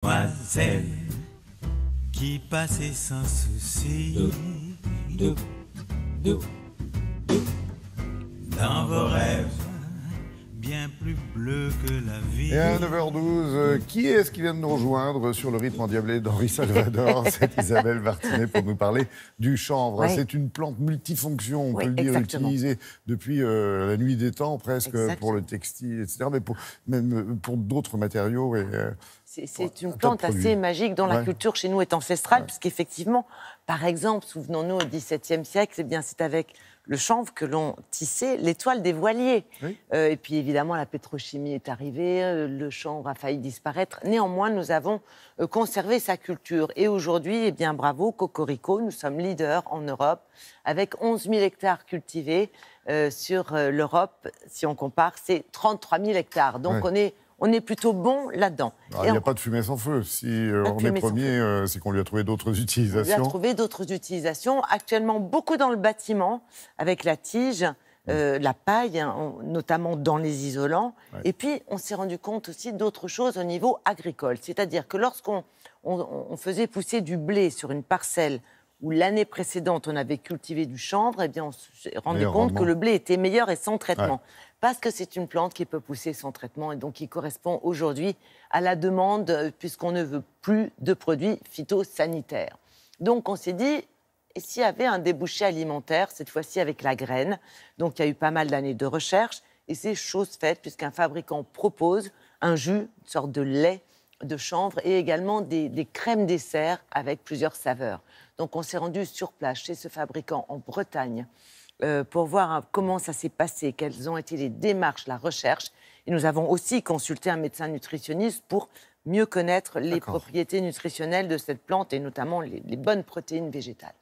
Demoiselle qui passait sans souci dans vos rêves bien plus bleus que la vie. Et à 9h12, qui est-ce qui vient de nous rejoindre sur le rythme endiablé d'Henri Salvador? C'est Isabelle Martinet pour nous parler du chanvre. Oui. C'est une plante multifonction, on Oui, peut le dire, exactement. utilisée depuis la nuit des temps presque Exactement. pour le textile, etc. Mais même pour d'autres matériaux. C'est une un plante tas de assez produits. magique dont la Ouais. culture chez nous est ancestrale, Ouais. puisqu'effectivement, par exemple, souvenons-nous au XVIIe siècle, c'est avec le chanvre que l'on tissait l'étoile des voiliers. Oui. Et puis évidemment, la pétrochimie est arrivée, le chanvre a failli disparaître. Néanmoins, nous avons conservé sa culture. Et aujourd'hui, eh bien, bravo, Cocorico, nous sommes leaders en Europe, avec 11 000 hectares cultivés sur l'Europe. Si on compare, c'est 33 000 hectares. Donc Ouais. on est plutôt bon là-dedans. Alors, il n'y a pas de fumée sans feu. Si on est fumée sans premier, c'est qu'on lui a trouvé d'autres On a utilisations. trouvé d'autres utilisations. Actuellement, beaucoup dans le bâtiment, avec la tige, la paille, hein, notamment dans les isolants. Ouais. Et puis, on s'est rendu compte aussi d'autres choses au niveau agricole. C'est-à-dire que lorsqu'on on faisait pousser du blé sur une parcelle où l'année précédente, on avait cultivé du chanvre, eh bien, on s'est rendu Meilleur compte rendement. que le blé était meilleur et sans traitement. Ouais. Parce que c'est une plante qui peut pousser sans traitement et donc qui correspond aujourd'hui à la demande, puisqu'on ne veut plus de produits phytosanitaires. Donc on s'est dit, et s'il y avait un débouché alimentaire, cette fois-ci avec la graine? Donc il y a eu pas mal d'années de recherche et c'est chose faite puisqu'un fabricant propose un jus, une sorte de lait de chanvre et également des crèmes dessert avec plusieurs saveurs. Donc on s'est rendu sur place chez ce fabricant en Bretagne pour voir comment ça s'est passé, quelles ont été les démarches, la recherche. Et nous avons aussi consulté un médecin nutritionniste pour mieux connaître les D'accord. propriétés nutritionnelles de cette plante et notamment les bonnes protéines végétales.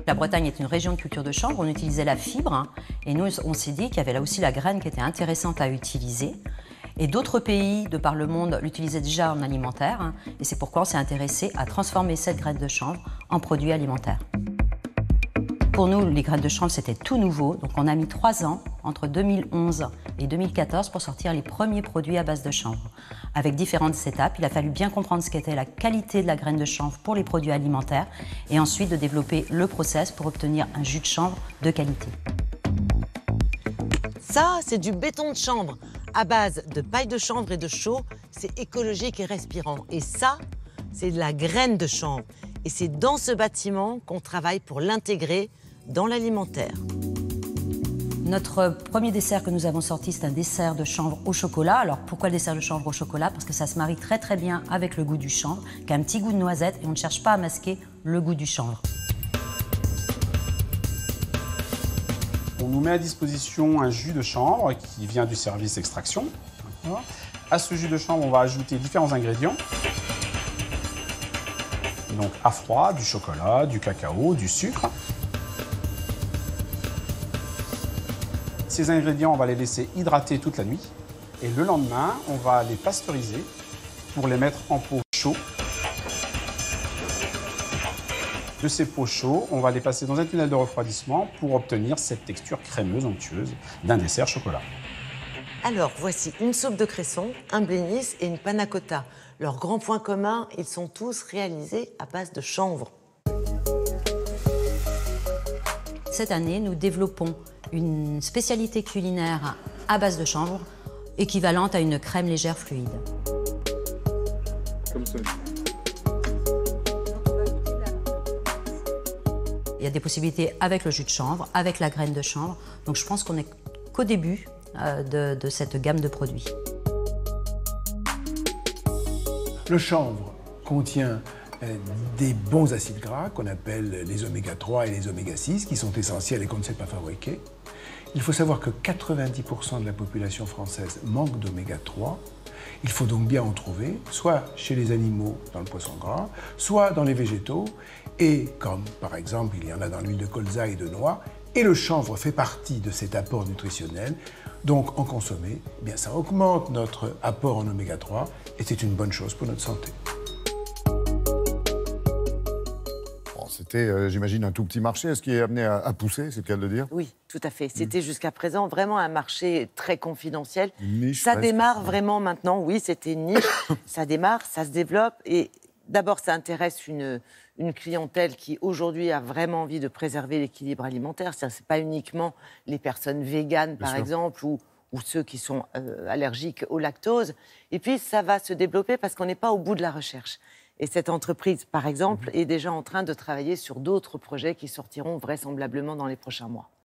La Bretagne est une région de culture de chanvre, on utilisait la fibre, hein, et nous, on s'est dit qu'il y avait là aussi la graine qui était intéressante à utiliser. Et d'autres pays de par le monde l'utilisaient déjà en alimentaire, hein, et c'est pourquoi on s'est intéressé à transformer cette graine de chanvre en produit alimentaire. Pour nous, les graines de chanvre, c'était tout nouveau, donc on a mis 3 ans, entre 2011 et 2014, pour sortir les premiers produits à base de chanvre. Avec différentes étapes, il a fallu bien comprendre ce qu'était la qualité de la graine de chanvre pour les produits alimentaires, et ensuite de développer le process pour obtenir un jus de chanvre de qualité. Ça, c'est du béton de chanvre à base de paille de chanvre et de chaux. C'est écologique et respirant. Et ça, c'est de la graine de chanvre. Et c'est dans ce bâtiment qu'on travaille pour l'intégrer dans l'alimentaire. Notre premier dessert que nous avons sorti, c'est un dessert de chanvre au chocolat. Alors pourquoi le dessert de chanvre au chocolat? Parce que ça se marie très très bien avec le goût du chanvre, qui a un petit goût de noisette, et on ne cherche pas à masquer le goût du chanvre. On nous met à disposition un jus de chanvre qui vient du service extraction. D'accord. À ce jus de chanvre, on va ajouter différents ingrédients. Donc à froid, du chocolat, du cacao, du sucre. Ces ingrédients, on va les laisser hydrater toute la nuit. Et le lendemain, on va les pasteuriser pour les mettre en pot chaud. De ces pots chauds, on va les passer dans un tunnel de refroidissement pour obtenir cette texture crémeuse, onctueuse d'un dessert chocolat. Alors, voici une soupe de cresson, un blinis et une panna cotta. Leur grand point commun, ils sont tous réalisés à base de chanvre. Cette année, nous développons une spécialité culinaire à base de chanvre, équivalente à une crème légère fluide. Comme ça. Il y a des possibilités avec le jus de chanvre, avec la graine de chanvre. Donc je pense qu'on n'est qu'au début de cette gamme de produits. Le chanvre contient des bons acides gras qu'on appelle les oméga 3 et les oméga 6 qui sont essentiels et qu'on ne sait pas fabriquer. Il faut savoir que 90% de la population française manque d'oméga 3. Il faut donc bien en trouver, soit chez les animaux dans le poisson gras, soit dans les végétaux, et comme par exemple il y en a dans l'huile de colza et de noix, et le chanvre fait partie de cet apport nutritionnel. Donc en consommer, eh bien, ça augmente notre apport en oméga 3 et c'est une bonne chose pour notre santé. C'est C'était, j'imagine, un tout petit marché. Est-ce qu'il est amené à pousser, c'est le cas de le dire? Oui, tout à fait. C'était jusqu'à présent vraiment un marché très confidentiel. Une niche, Ça presque. démarre vraiment maintenant. Oui, c'était une niche. Ça démarre, ça se développe. Et d'abord, ça intéresse une clientèle qui, aujourd'hui, a vraiment envie de préserver l'équilibre alimentaire. Ce n'est pas uniquement les personnes véganes, par sûr. exemple, ou ceux qui sont allergiques au lactose. Et puis, ça va se développer parce qu'on n'est pas au bout de la recherche. Et cette entreprise, par exemple, est déjà en train de travailler sur d'autres projets qui sortiront vraisemblablement dans les prochains mois.